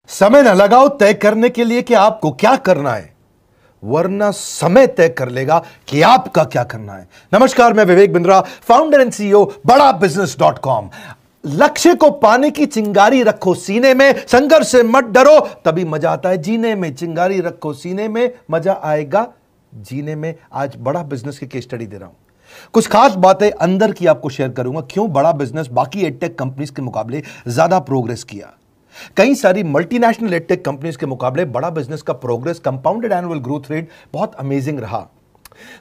समय न लगाओ तय करने के लिए कि आपको क्या करना है, वरना समय तय कर लेगा कि आपका क्या करना है। नमस्कार, मैं Vivek Bindra, founder and CEO बड़ा बिजनेस.com। लक्ष्य को पाने की चिंगारी रखो सीने में, संघर्ष से मत डरो, तभी मजा आता है जीने में। चिंगारी रखो सीने में, मजा आएगा जीने में। आज बड़ा बिजनेस की केस स्टडी दे रहा हूं, कुछ खास बातें अंदर की आपको शेयर करूंगा, क्यों बड़ा बिजनेस बाकी एडटेक कंपनीज के मुकाबले ज्यादा प्रोग्रेस किया। कई सारी मल्टीनेशनल एडटेक कंपनीज के मुकाबले बड़ा बिजनेस का progress, compounded annual growth rate बहुत अमेजिंग रहा।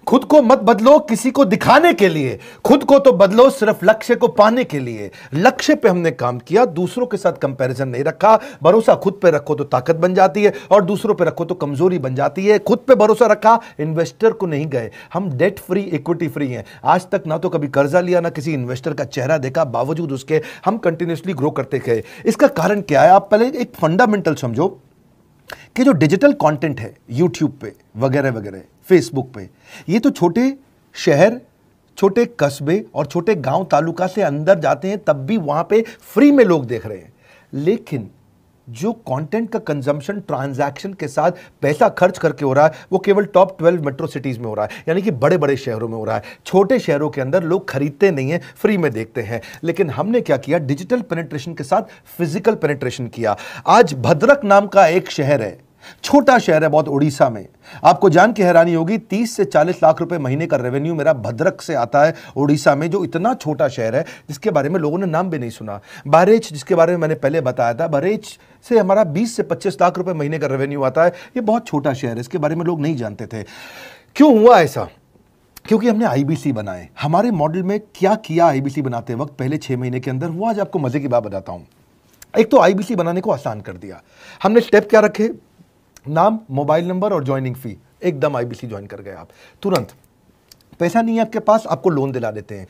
खुद को मत बदलो किसी को दिखाने के लिए, खुद को तो बदलो सिर्फ लक्ष्य को पाने के लिए। लक्ष्य पे हमने काम किया, दूसरों के साथ कंपैरिजन नहीं रखा। भरोसा खुद पे रखो तो ताकत बन जाती है, और दूसरों पे रखो तो कमजोरी बन जाती है। खुद पे भरोसा रखा, इन्वेस्टर को नहीं गए। हम डेट फ्री, इक्विटी फ्री हैं। आज तक ना तो कभी कर्जा लिया, ना किसी इन्वेस्टर का चेहरा देखा, बावजूद उसके हम कंटिन्यूसली ग्रो करते गए। इसका कारण क्या है? आप पहले एक फंडामेंटल समझो कि जो डिजिटल कंटेंट है यूट्यूब पे वगैरह वगैरह, फेसबुक पे, ये तो छोटे शहर, छोटे कस्बे और छोटे गांव तालुका से अंदर जाते हैं, तब भी वहां पे फ्री में लोग देख रहे हैं। लेकिन जो कंटेंट का कंजम्पशन ट्रांजैक्शन के साथ पैसा खर्च करके हो रहा है, वो केवल टॉप 12 मेट्रो सिटीज में हो रहा है, यानी कि बड़े बड़े शहरों में हो रहा है। छोटे शहरों के अंदर लोग खरीदते नहीं हैं, फ्री में देखते हैं। लेकिन हमने क्या किया? डिजिटल पेनिट्रेशन के साथ फिजिकल पेनिट्रेशन किया। आज भद्रक नाम का एक शहर है, छोटा शहर है बहुत, उड़ीसा में। आपको जान के हैरानी होगी, 30 से 40 लाख रुपए महीने का रेवेन्यू मेरा भद्रक से आता है, उड़ीसा में, जो इतना छोटा शहर है जिसके बारे में लोगों ने नाम भी नहीं सुना। बहरेच, जिसके बारे में मैंने पहले बताया था, बहरेच से हमारा 20 से 25 लाख रुपए महीने का रेवेन्यू आता है। ये बहुत छोटा शहर है, इसके बारे में लोग नहीं जानते थे। क्यों हुआ ऐसा? क्योंकि हमने आईबीसी बनाए। हमारे मॉडल में क्या किया आईबीसी बनाते वक्त, पहले 6 महीने के अंदर हुआ। आज आपको मजे की बात बताता हूं। एक तो आईबीसी बनाने को आसान कर दिया हमने। स्टेप क्या रखे? नाम, मोबाइल नंबर और ज्वाइनिंग फी। एकदम आईबीसी ज्वाइन कर गए आप तुरंत। पैसा नहीं है आपके पास, आपको लोन दिला देते हैं।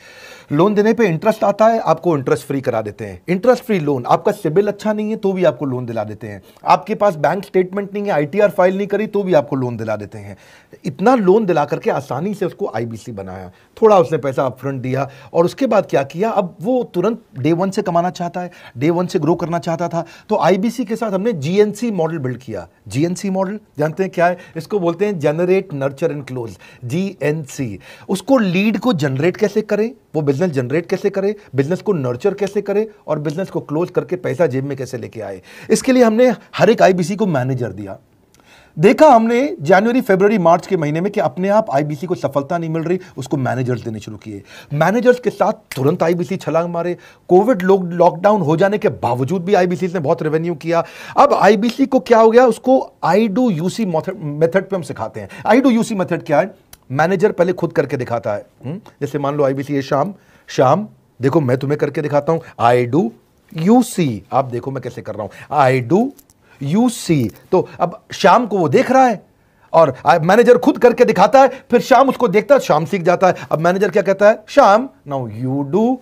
लोन देने पे इंटरेस्ट आता है, आपको इंटरेस्ट फ्री करा देते हैं। Interest free loan. आपका सिबिल अच्छा नहीं है तो भी आपको लोन दिला देते हैं। आपके पास बैंक स्टेटमेंट नहीं है, आईटीआर फाइल नहीं करी तो भी आपको लोन दिला देते हैं। इतना लोन दिला करके आसानी से उसको आईबीसी बनाया। थोड़ा उसने पैसा अपफ्रंट दिया, और उसके बाद क्या किया? अब वो तुरंत डे 1 से कमाना चाहता है, डे 1 से ग्रो करना चाहता था। तो आईबीसी के साथ हमने जीएनसी मॉडल बिल्ड किया। जीएनसी मॉडल जानते हैं क्या है? इसको बोलते हैं generate, nurture and close, GNC. उसको लीड को जनरेट कैसे करें, वो बिजनेस जनरेट कैसे करे, बिजनेस को नर्चर कैसे करे, और बिजनेस को क्लोज करके पैसा जेब में कैसे लेके आए। इसके लिए हमने हर एक आईबीसी को मैनेजर दिया। देखा हमने जनवरी, फरवरी, मार्च के महीने में कि अपने आप आईबीसी को सफलता नहीं मिल रही, उसको मैनेजर्स देने शुरू किए। मैनेजर्स के साथ तुरंत आईबीसी छलांग मारे। कोविड लॉकडाउन हो जाने के बावजूद भी आईबीसी ने बहुत रेवेन्यू किया। अब आईबीसी को क्या हो गया? उसको आई डू यूसी मेथड पे हम सिखाते हैं। आई डू यूसी मेथड क्या है? मैनेजर पहले खुद करके दिखाता है। जैसे मान लो आईबीसी है शाम, देखो मैं तुम्हें करके दिखाता हूं, आई डू यूसी। आप देखो मैं कैसे कर रहा हूं, आई डू यूसी। तो अब शाम को वो देख रहा है, और मैनेजर खुद करके दिखाता है, फिर शाम उसको देखता है, शाम सीख जाता है। अब मैनेजर क्या कहता है? शाम, नाउ यू डू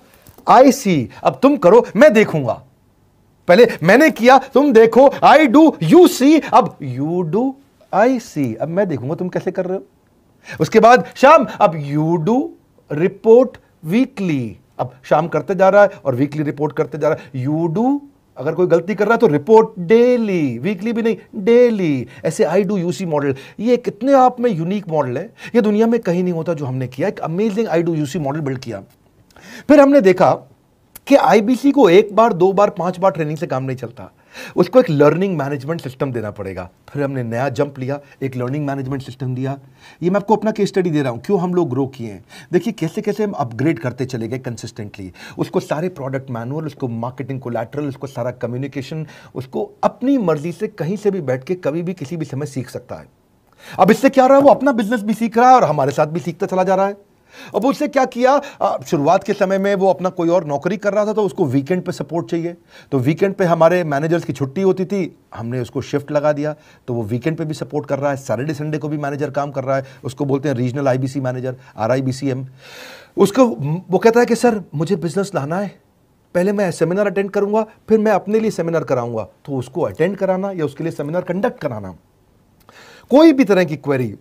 आई सी। अब तुम करो, मैं देखूंगा। पहले मैंने किया, तुम देखो, आई डू यू सी, अब यू डू आई सी। अब मैं देखूंगा तुम कैसे कर रहे हो। उसके बाद शाम, अब यू डू रिपोर्ट वीकली। अब शाम करते जा रहा है और वीकली रिपोर्ट करते जा रहा है। यू डू, अगर कोई गलती कर रहा है तो रिपोर्ट डेली, वीकली भी नहीं, डेली। ऐसे आई डू यूसी मॉडल, ये कितने आप में यूनिक मॉडल है, ये दुनिया में कहीं नहीं होता जो हमने किया। एक amazing I do UC model build किया। फिर हमने देखा कि आईबीसी को 1 बार, 2 बार, 5 बार ट्रेनिंग से काम नहीं चलता, उसको एक लर्निंग मैनेजमेंट सिस्टम देना पड़ेगा। फिर हमने नया जंप लिया, एक लर्निंग मैनेजमेंट सिस्टम दिया। ये मैं आपको अपना केस स्टडी दे रहा हूं, क्यों हम लोग ग्रो किए हैं। देखिए कैसे कैसे हम अपग्रेड करते चले गए कंसिस्टेंटली। उसको सारे प्रोडक्ट मैनुअल, उसको मार्केटिंग कोलैटरल, उसको सारा कम्युनिकेशन, उसको अपनी मर्जी से कहीं से भी बैठ के कभी भी किसी भी समय सीख सकता है। अब इससे क्या रहा है? वो अपना बिजनेस भी सीख रहा है और हमारे साथ भी सीखता चला जा रहा है। अब उससे क्या किया? शुरुआत के समय में वो अपना कोई और नौकरी कर रहा था, तो उसको वीकेंड पे सपोर्ट चाहिए। तो वीकेंड पे हमारे मैनेजर्स की छुट्टी होती थी, हमने उसको शिफ्ट लगा दिया, तो वो वीकेंड पे भी सपोर्ट कर रहा है। सैटरडे संडे को भी मैनेजर काम कर रहा है। उसको बोलते हैं रीजनल आईबीसी मैनेजर, RIBCM। उसको वो कहता है कि सर मुझे बिजनेस लाना है, पहले मैं सेमिनार अटेंड करूंगा, फिर मैं अपने लिए सेमिनार कराऊंगा। तो उसको अटेंड कराना या उसके लिए सेमिनार कंडक्ट कराना, कोई भी तरह की क्वेरी,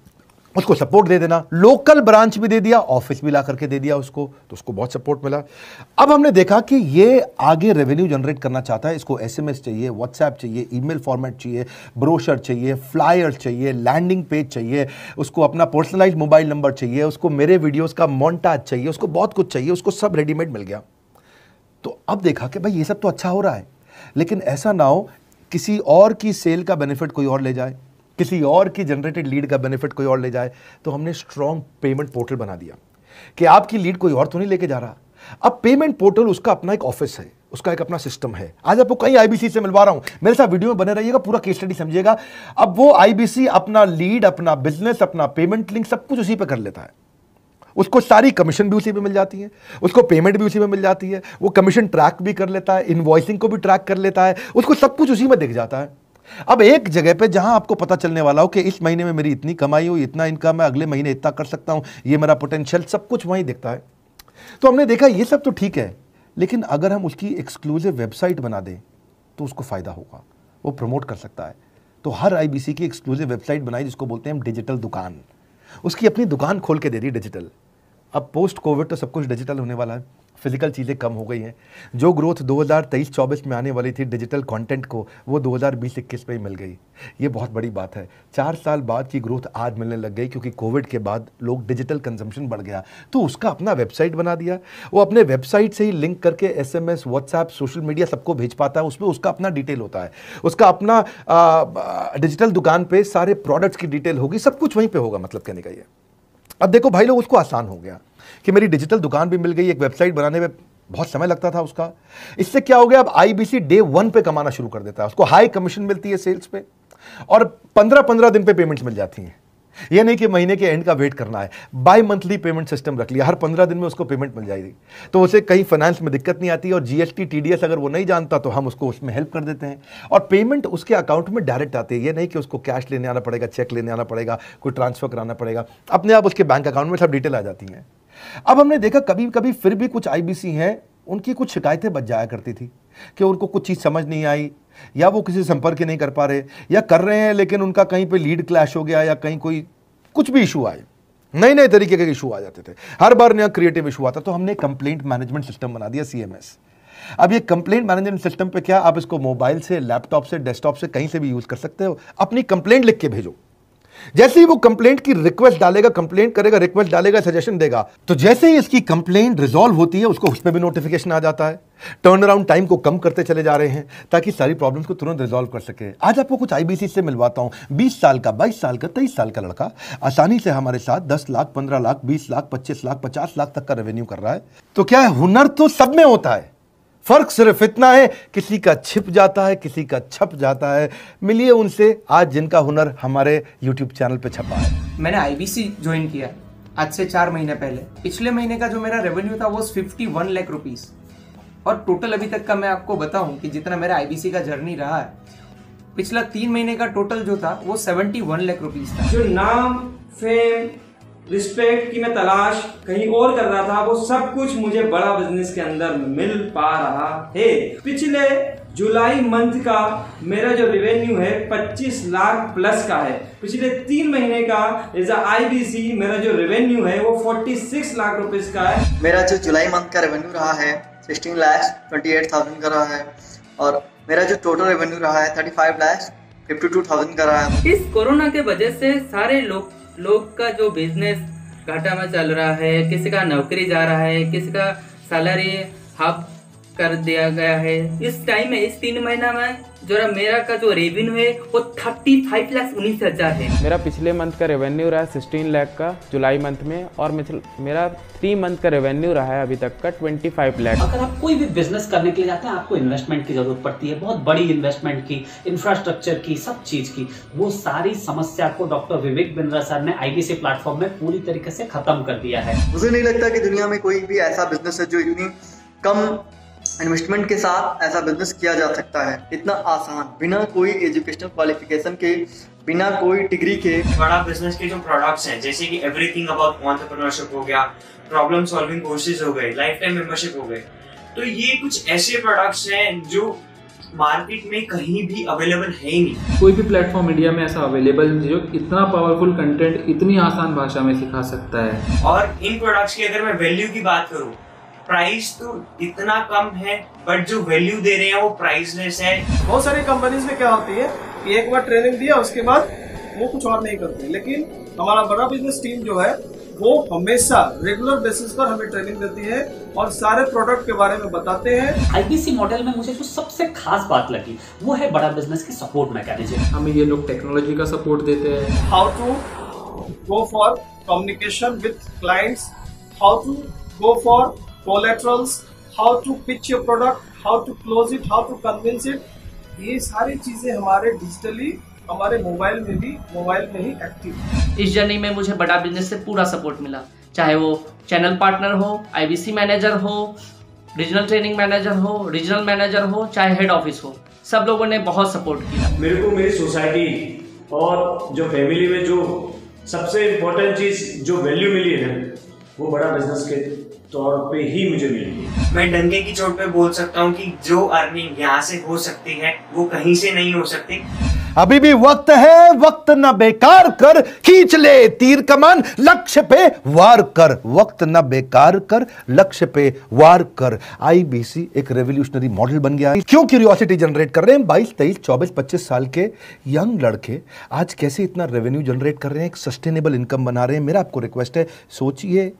उसको सपोर्ट दे देना, लोकल ब्रांच भी दे दिया, ऑफिस भी ला करके दे दिया उसको, तो उसको बहुत सपोर्ट मिला। अब हमने देखा कि ये आगे रेवेन्यू जनरेट करना चाहता है, इसको एसएमएस चाहिए, व्हाट्सएप चाहिए, ईमेल फॉर्मेट चाहिए, ब्रोशर चाहिए, फ्लायर चाहिए, लैंडिंग पेज चाहिए, उसको अपना पर्सनलाइज्ड मोबाइल नंबर चाहिए, उसको मेरे वीडियोस का मोन्टाज चाहिए, उसको बहुत कुछ चाहिए, उसको सब रेडीमेड मिल गया। तो अब देखा कि भाई ये सब तो अच्छा हो रहा है, लेकिन ऐसा ना हो किसी और की सेल का बेनिफिट कोई और ले जाए, किसी और की जनरेटेड लीड का बेनिफिट कोई और ले जाए। तो हमने स्ट्रॉन्ग पेमेंट पोर्टल बना दिया कि आपकी लीड कोई और तो नहीं लेके जा रहा। अब पेमेंट पोर्टल उसका अपना एक ऑफिस है, उसका एक अपना सिस्टम है। आज आपको कई आईबीसी से मिलवा रहा हूं, मेरे साथ वीडियो में बने रहिएगा, पूरा केस स्टडी समझिएगा। अब वो आईबीसी अपना लीड, अपना बिजनेस, अपना पेमेंट लिंक सब कुछ उसी पे कर लेता है। उसको सारी कमीशन भी उसी पे मिल जाती है, उसको पेमेंट भी उसी में मिल जाती है, वो कमीशन ट्रैक भी कर लेता है, इनवॉइसिंग को भी ट्रैक कर लेता है, उसको सब कुछ उसी में दिख जाता है। अब एक जगह पे जहां आपको पता चलने वाला हो कि इस महीने में मेरी इतनी कमाई हुई, इतना इनकम है, अगले महीने इतना कर सकता हूं, ये मेरा पोटेंशियल, सब कुछ वहीं दिखता है। तो हमने देखा ये सब तो ठीक है, लेकिन अगर हम उसकी एक्सक्लूसिव वेबसाइट बना दें तो उसको फायदा होगा, वो प्रमोट कर सकता है। तो हर आईबीसी की एक्सक्लूसिव वेबसाइट बनाई जिसको बोलते हैं हम डिजिटल दुकान, उसकी अपनी दुकान खोल के दे दी डिजिटल। अब पोस्ट कोविड तो सब कुछ डिजिटल होने वाला है, फिजिकल चीज़ें कम हो गई हैं। जो ग्रोथ 2023-24 में आने वाली थी डिजिटल कंटेंट को, वो 2020-21 में ही मिल गई। ये बहुत बड़ी बात है। 4 साल बाद की ग्रोथ आज मिलने लग गई, क्योंकि कोविड के बाद लोग डिजिटल कंजम्पशन बढ़ गया। तो उसका अपना वेबसाइट बना दिया, वो अपने वेबसाइट से ही लिंक करके एसएमएस, व्हाट्सएप, सोशल मीडिया सबको भेज पाता है। उसमें उसका अपना डिटेल होता है, उसका अपना डिजिटल दुकान पे सारे प्रोडक्ट्स की डिटेल होगी, सब कुछ वहीं पर होगा। मतलब कहने का ये, अब देखो भाई लोग, उसको आसान हो गया कि मेरी डिजिटल दुकान भी मिल गई। एक वेबसाइट बनाने में बहुत समय लगता था उसका, इससे क्या हो गया, अब आईबीसी डे 1 पे कमाना शुरू कर देता है। उसको हाई कमीशन मिलती है सेल्स पे, और 15-15 दिन पे पेमेंट्स मिल जाती हैं। ये नहीं कि महीने के एंड का वेट करना है, बाई मंथली पेमेंट सिस्टम रख लिया, हर 15 दिन में उसको पेमेंट मिल जाएगी। तो उसे कहीं फाइनेंस में दिक्कत नहीं आती, और जीएसटी, टीडीएस अगर वो नहीं जानता तो हम उसको उसमें हेल्प कर देते हैं, और पेमेंट उसके अकाउंट में डायरेक्ट आती है। ये नहीं कि उसको कैश लेने आना पड़ेगा, चेक लेने आना पड़ेगा, कोई ट्रांसफर कराना पड़ेगा, अपने आप उसके बैंक अकाउंट में सब डिटेल आ जाती हैं। अब हमने देखा कभी कभी फिर भी कुछ आईबीसी हैं, उनकी कुछ शिकायतें बच जाया करती थी कि उनको कुछ चीज़ समझ नहीं आई, या वो किसी से संपर्क ही नहीं कर पा रहे, या कर रहे हैं लेकिन उनका कहीं पे लीड क्लैश हो गया, या कहीं कोई कुछ भी इशू आए, नए नए तरीके के इशू आ जाते थे, हर बार नया क्रिएटिव इशू आता। तो हमने कंप्लेंट मैनेजमेंट सिस्टम बना दिया, सीएमएस। अब ये कंप्लेंट मैनेजमेंट सिस्टम पे क्या, आप इसको मोबाइल से, लैपटॉप से, डेस्कटॉप से, कहीं से भी यूज कर सकते हो। अपनी कंप्लेंट लिख के भेजो, जैसे ही वो कंप्लेंट की रिक्वेस्ट डालेगा, कंप्लेंट करेगा, रिक्वेस्ट डालेगा, सजेशन देगा, तो जैसे ही इसकी कंप्लेंट रिजॉल्व होती है उसको उसमें भी नोटिफिकेशन आ जाता है। टर्न अराउंड टाइम को कम करते चले जा रहे हैं ताकि सारी प्रॉब्लम्स को तुरंत रिजॉल्व कर सके। आज आपको कुछ आईबीसी से मिलवाता हूं। 20 साल का, 22 साल का, 23 साल का लड़का आसानी से हमारे साथ 10 लाख, 15 लाख, 20 लाख, 25 लाख, 50 लाख तक का रेवेन्यू कर रहा है। तो क्या है, हुनर तो सब में होता है, फर्क सिर्फ इतना है किसी का छिप जाता है, किसी का छप जाता है। मिलिए उनसे आज जिनका हुनर हमारे YouTube चैनल पे छपा है। मैंने आईबीसी ज्वाइन किया आज से 4 महीने पहले। पिछले महीने का जो मेरा रेवेन्यू था वो 51 लाख रुपीस, और टोटल अभी तक का मैं आपको बताऊं कि जितना मेरा आईबीसी का जर्नी रहा है, पिछला 3 महीने का टोटल जो था वो 71 लाख रुपीस था। जो नाम, फेम, रिस्पेक्ट की मैं तलाश कहीं और कर रहा था, वो सब कुछ मुझे बड़ा बिजनेस के अंदर मिल पा रहा है। पिछले जुलाई मंथ का मेरा जो रेवेन्यू है 25 लाख प्लस का है। पिछले 3 महीने का एज आईबीसी मेरा जो रेवेन्यू है वो 46 लाख रुपीस का है। मेरा जो जुलाई मंथ का रेवेन्यू रहा है 16,28,000 का रहा है, और मेरा जो टोटल रेवेन्यू रहा है 35,52,000 का रहा है। इस कोरोना के वजह से सारे लोग का जो बिजनेस घाटा में चल रहा है, किसी का नौकरी जा रहा है, किसी का सैलरी हाफ कर दिया गया है। इस टाइम में, इस 3 महीना में जो मेरा का जो रेवेन्यू है वो 35,19,000 है। मेरा पिछले मंथ का रेवेन्यू रहा है 16 लाख का जुलाई मंथ में, और मेरा 3 मंथ का रेवेन्यू रहा है अभी तक का 25 लाख। अगर आप कोई भी बिजनेस करने के लिए जाते हैं, आपको इन्वेस्टमेंट की जरूरत पड़ती है, बहुत बड़ी इन्वेस्टमेंट की, इंफ्रास्ट्रक्चर की, सब चीज की। वो सारी समस्या को डॉक्टर विवेक बिंद्रा सर ने आईबीसी प्लेटफॉर्म में पूरी तरीके से खत्म कर दिया है। मुझे नहीं लगता कि दुनिया में कोई भी ऐसा बिजनेस है जो इतनी कम इन्वेस्टमेंट के साथ ऐसा बिजनेस किया जा सकता है, इतना आसान, बिना कोई एजुकेशनल क्वालिफिकेशन के, बिना कोई डिग्री के। बड़ा बिजनेस के जो प्रोडक्ट्स हैं, जैसे कि एवरीथिंग अबाउट एंटरप्रेन्योरशिप हो गया, प्रॉब्लम सॉल्विंग कोर्सेज हो गए, लाइफ टाइम मेंबरशिप हो गए, तो ये कुछ ऐसे प्रोडक्ट्स हैं जो मार्केट में कहीं भी अवेलेबल है ही नहीं। कोई भी प्लेटफॉर्म इंडिया में ऐसा अवेलेबल नहीं जो इतना पावरफुल कंटेंट इतनी आसान भाषा में सिखा सकता है। और इन प्रोडक्ट्स की अगर मैं वैल्यू की बात करूं, प्राइस तो इतना कम है बट जो वैल्यू दे रहे हैं वो प्राइसलेस है। बहुत सारी कंपनीज में क्या होती है कि एक बार ट्रेनिंग दिया उसके बाद वो कुछ और नहीं करती, लेकिन हमारा बड़ा बिजनेस टीम जो है वो हमेशा रेगुलर बेसिस पर हमें ट्रेनिंग देती है और सारे प्रोडक्ट के बारे में बताते हैं। आईबीसी मॉडल में मुझे जो सबसे खास बात लगी वो है बड़ा बिजनेस की सपोर्ट मैकेनिज्म। हमें ये लोग टेक्नोलॉजी का सपोर्ट देते हैं। How to go for communication with clients, how to go for collaterals, how to pitch your product, how to close it, how to convince it, ये सारी चीजें हमारे डिजिटली हमारे मोबाइल में ही एक्टिव। इस जर्नी में मुझे बड़ा बिजनेस से पूरा सपोर्ट मिला, चाहे वो चैनल पार्टनर हो, आईबीसी मैनेजर हो, रीजनल ट्रेनिंग मैनेजर हो, रीजनल मैनेजर हो, चाहे हेड ऑफिस हो, सब लोगों ने बहुत सपोर्ट किया। मेरे को मेरी सोसाइटी और जो फैमिली में जो सबसे इम्पोर्टेंट चीज जो वैल्यू मिली है वो बड़ा बिजनेस के तौर पे ही मुझे मिली। मैं डंके की चोट पे बोल सकता हूँ कि जो अर्निंग यहाँ से हो सकती है वो कहीं से नहीं हो सकती। अभी भी वक्त है, वक्त न बेकार कर, खींच ले तीर कमान, लक्ष्य पे वार कर, वक्त न बेकार कर, लक्ष्य पे वार कर। आईबीसी एक रेवोल्यूशनरी मॉडल बन गया है। क्यों क्यूरियोसिटी जनरेट कर रहे हैं 22, 23, 24, 25 साल के यंग लड़के आज कैसे इतना रेवेन्यू जनरेट कर रहे हैं, एक सस्टेनेबल इनकम बना रहे हैं। मेरा आपको रिक्वेस्ट है, सोचिए,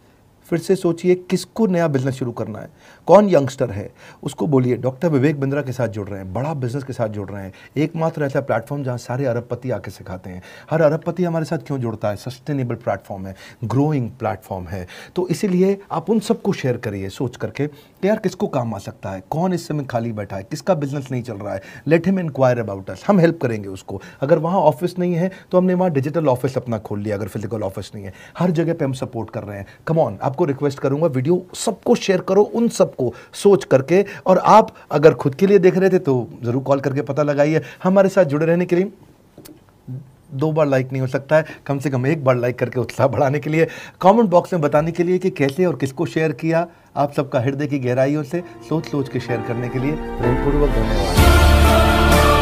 फिर से सोचिए, किसको नया बिजनेस शुरू करना है, कौन यंगस्टर है, उसको बोलिए डॉक्टर विवेक बिंद्रा के साथ जुड़ रहे हैं, बड़ा बिजनेस के साथ जुड़ रहे हैं। एकमात्र ऐसा प्लेटफॉर्म जहां सारे अरबपति आके सिखाते हैं। हर अरबपति हमारे साथ क्यों जुड़ता है? सस्टेनेबल प्लेटफॉर्म है, ग्रोइंग प्लेटफॉर्म है। तो इसीलिए आप उन सबको शेयर करिए सोच करके कि यार किसको काम आ सकता है, कौन इस समय खाली बैठा है, किसका बिजनेस नहीं चल रहा है, let him inquire about us, हम हेल्प करेंगे उसको। अगर वहाँ ऑफिस नहीं है तो हमने वहाँ डिजिटल ऑफिस अपना खोल लिया, अगर फिजिकल ऑफिस नहीं है, हर जगह पे हम सपोर्ट कर रहे हैं। कम ऑन, आपको रिक्वेस्ट करूंगा वीडियो सबको शेयर करो, उन सबको सोच करके। और आप अगर खुद के लिए देख रहे थे तो जरूर कॉल करके पता लगाइए। हमारे साथ जुड़े रहने के लिए 2 बार लाइक नहीं हो सकता है, कम से कम 1 बार लाइक करके उत्साह बढ़ाने के लिए, कमेंट बॉक्स में बताने के लिए कि कैसे और किसको शेयर किया। आप सबका हृदय की गहराइयों से सोच सोच के शेयर करने के लिए प्रेमपूर्वक धन्यवाद।